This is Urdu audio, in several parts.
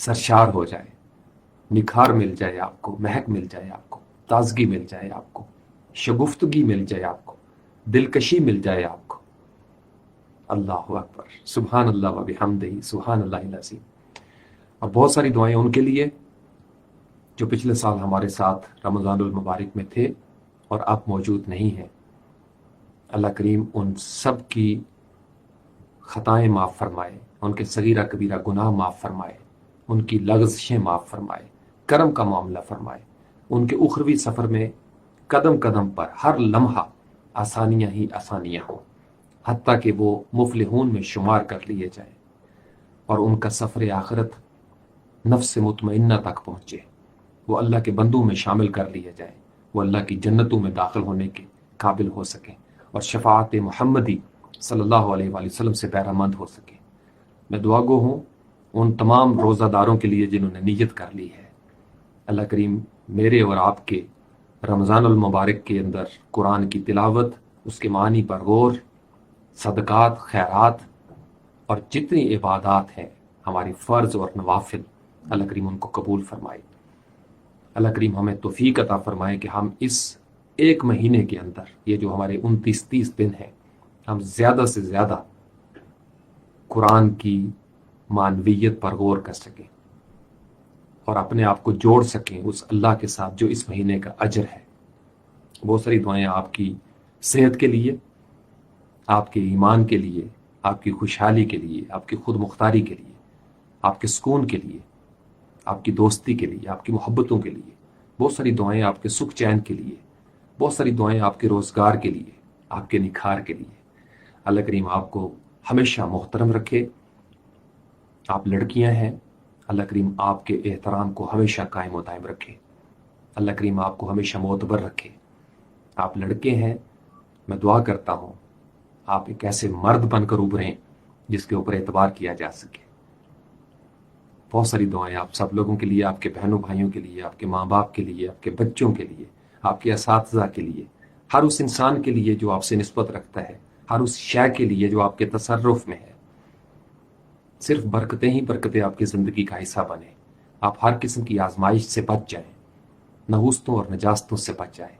سرشار ہو جائے، نکھار مل جائے آپ کو، مہک مل جائے آپ کو، تازگی مل جائے آپ کو، شگفتگی مل جائے آپ کو، دلکشی مل جائے آپ کو۔ اللہ اکبر، سبحان اللہ و بحمدہ، سبحان اللہ العظیم۔ اور بہت ساری دعائیں ان کے لیے جو پچھلے سال ہمارے ساتھ رمضان المبارک میں تھے اور اب موجود نہیں ہیں۔ اللہ کریم ان سب کی خطائیں معاف فرمائے، ان کے صغیرہ کبیرہ گناہ معاف فرمائے، ان کی لغزشیں معاف فرمائے، کرم کا معاملہ فرمائے، ان کے اخروی سفر میں قدم قدم پر ہر لمحہ آسانیاں ہی آسانیاں ہوں، حتیٰ کہ وہ مفلحون میں شمار کر لیے جائیں اور ان کا سفر آخرت نفس مطمئنہ تک پہنچے، وہ اللہ کے بندوں میں شامل کر لیے جائیں، وہ اللہ کی جنتوں میں داخل ہونے کے قابل ہو سکیں اور شفاعت محمدی صلی اللہ علیہ وآلہ وسلم سے بہرہ مند ہو سکیں۔ میں دعا گو ہوں ان تمام روزہ داروں کے لیے جنہوں نے نیت کر لی ہے۔ اللہ کریم میرے اور آپ کے رمضان المبارک کے اندر قرآن کی تلاوت، اس کے معنی پر غور، صدقات، خیرات اور جتنی عبادات ہیں ہماری فرض اور نوافل، اللہ کریم ان کو قبول فرمائے۔ اللہ کریم ہمیں توفیق عطا فرمائے کہ ہم اس ایک مہینے کے اندر، یہ جو ہمارے 29-30 دن ہیں، ہم زیادہ سے زیادہ قرآن کی معنویت پر غور کر سکیں اور اپنے آپ کو جوڑ سکیں اس اللہ کے ساتھ جو اس مہینے کا اجر ہے۔ بہت ساری دعائیں آپ کی صحت کے لیے، آپ کے ایمان کے لیے، آپ کی خوشحالی کے لیے، آپ کی خود مختاری کے لیے، آپ کے سکون کے لیے، آپ کی دوستی کے لیے، آپ کی محبتوں کے لیے، بہت ساری دعائیں آپ کے سکھ چین کے لیے، بہت ساری دعائیں آپ کے روزگار کے لیے، آپ کے نکھار کے لیے۔ اللہ کریم آپ کو ہمیشہ محترم رکھے۔ آپ لڑکیاں ہیں، اللہ کریم آپ کے احترام کو ہمیشہ قائم و دائم رکھے۔ اللہ کریم آپ کو ہمیشہ معتبر رکھے۔ آپ لڑکے ہیں، میں دعا کرتا ہوں آپ ایک ایسے مرد بن کر ابھریں جس کے اوپر اعتبار کیا جا سکے۔ بہت ساری دعائیں آپ سب لوگوں کے لیے، آپ کے بہنوں بھائیوں کے لیے، آپ کے ماں باپ کے لیے، آپ کے بچوں کے لیے، آپ کے اساتذہ کے لیے، ہر اس انسان کے لیے جو آپ سے نسبت رکھتا ہے، ہر اس شے کے لیے جو آپ کے تصرف میں ہے۔ صرف برکتیں ہی برکتیں آپ کی زندگی کا حصہ بنے، آپ ہر قسم کی آزمائش سے بچ جائیں، نحوستوں اور نجاستوں سے بچ جائیں،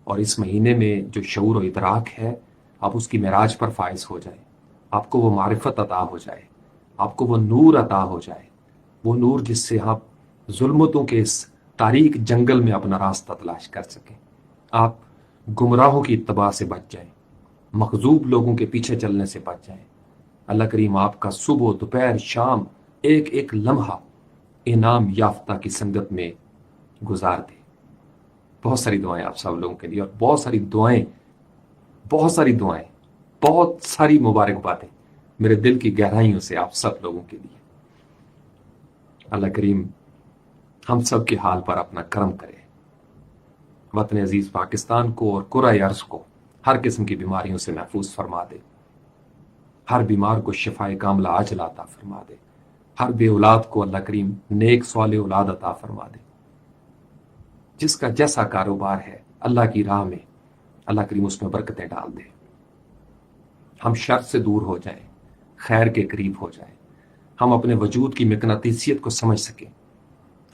اور اس مہینے میں جو شعور و ادراک ہے آپ اس کی معراج پر فائز ہو جائیں، آپ کو وہ معرفت عطا ہو جائے، آپ کو وہ نور عطا ہو جائے، وہ نور جس سے آپ ظلمتوں کے اس تاریک جنگل میں اپنا راستہ تلاش کر سکیں، آپ گمراہوں کی اتباع سے بچ جائیں، مغضوب لوگوں کے پیچھے چلنے سے بچ جائیں۔ اللہ کریم آپ کا صبح، دوپہر، شام ایک ایک لمحہ انعام یافتہ کی سنگت میں گزار دے۔ بہت ساری دعائیں آپ سب لوگوں کے لیے، اور بہت ساری دعائیں، بہت ساری دعائیں، بہت ساری مبارکبادیں میرے دل کی گہرائیوں سے آپ سب لوگوں کے لیے۔ اللہ کریم ہم سب کے حال پر اپنا کرم کرے، وطن عزیز پاکستان کو اور کرۂ ارض کو ہر قسم کی بیماریوں سے محفوظ فرما دے، ہر بیمار کو شفائے کاملہ عاجلہ عطا فرما دے، ہر بے اولاد کو اللہ کریم نیک صالح اولاد عطا فرما دے، جس کا جیسا کاروبار ہے اللہ کی راہ میں اللہ کریم اس میں برکتیں ڈال دے۔ ہم شر سے دور ہو جائیں، خیر کے قریب ہو جائیں، ہم اپنے وجود کی مقناطیسیت کو سمجھ سکیں،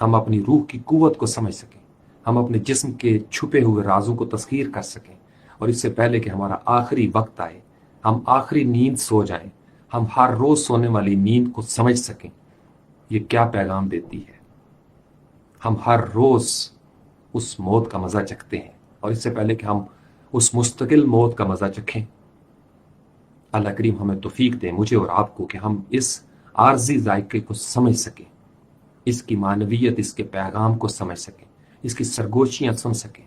ہم اپنی روح کی قوت کو سمجھ سکیں، ہم اپنے جسم کے چھپے ہوئے رازوں کو تسخیر کر سکیں، اور اس سے پہلے کہ ہمارا آخری وقت آئے، ہم آخری نیند سو جائیں، ہم ہر روز سونے والی نیند کو سمجھ سکیں یہ کیا پیغام دیتی ہے۔ ہم ہر روز اس موت کا مزہ چکھتے ہیں، اور اس سے پہلے کہ ہم اس مستقل موت کا مزہ چکھیں، اللہ کریم ہمیں توفیق دے، مجھے اور آپ کو، کہ ہم اس عارضی ذائقے کو سمجھ سکیں، اس کی معنویت، اس کے پیغام کو سمجھ سکیں، اس کی سرگوشیاں سن سکیں،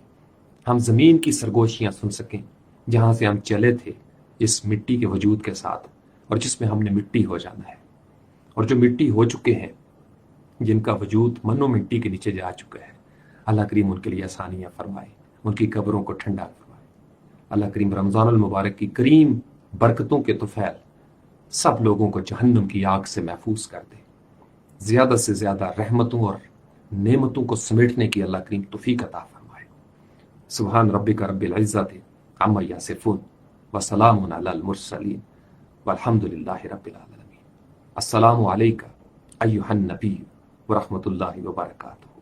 ہم زمین کی سرگوشیاں سن سکیں جہاں سے ہم چلے تھے اس مٹی کے وجود کے ساتھ، اور جس میں ہم نے مٹی ہو جانا ہے، اور جو مٹی ہو چکے ہیں، جن کا وجود منو مٹی کے نیچے جا چکا ہے، اللہ کریم ان کے لیے آسانیاں فرمائے، ان کی قبروں کو ٹھنڈا فرمائے۔ اللہ کریم رمضان المبارک کی کریم برکتوں کے طفیل سب لوگوں کو جہنم کی آگ سے محفوظ کر دے، زیادہ سے زیادہ رحمتوں اور نعمتوں کو سمیٹنے کی اللہ کریم توفیق عطا فرمائے۔ سبحان ربک رب العزت عما یصفون وسلام علی المرسلین والحمد للہ رب العالمین۔ السلام علیکم ایھا النبی ورحمۃ اللہ وبرکاتہ.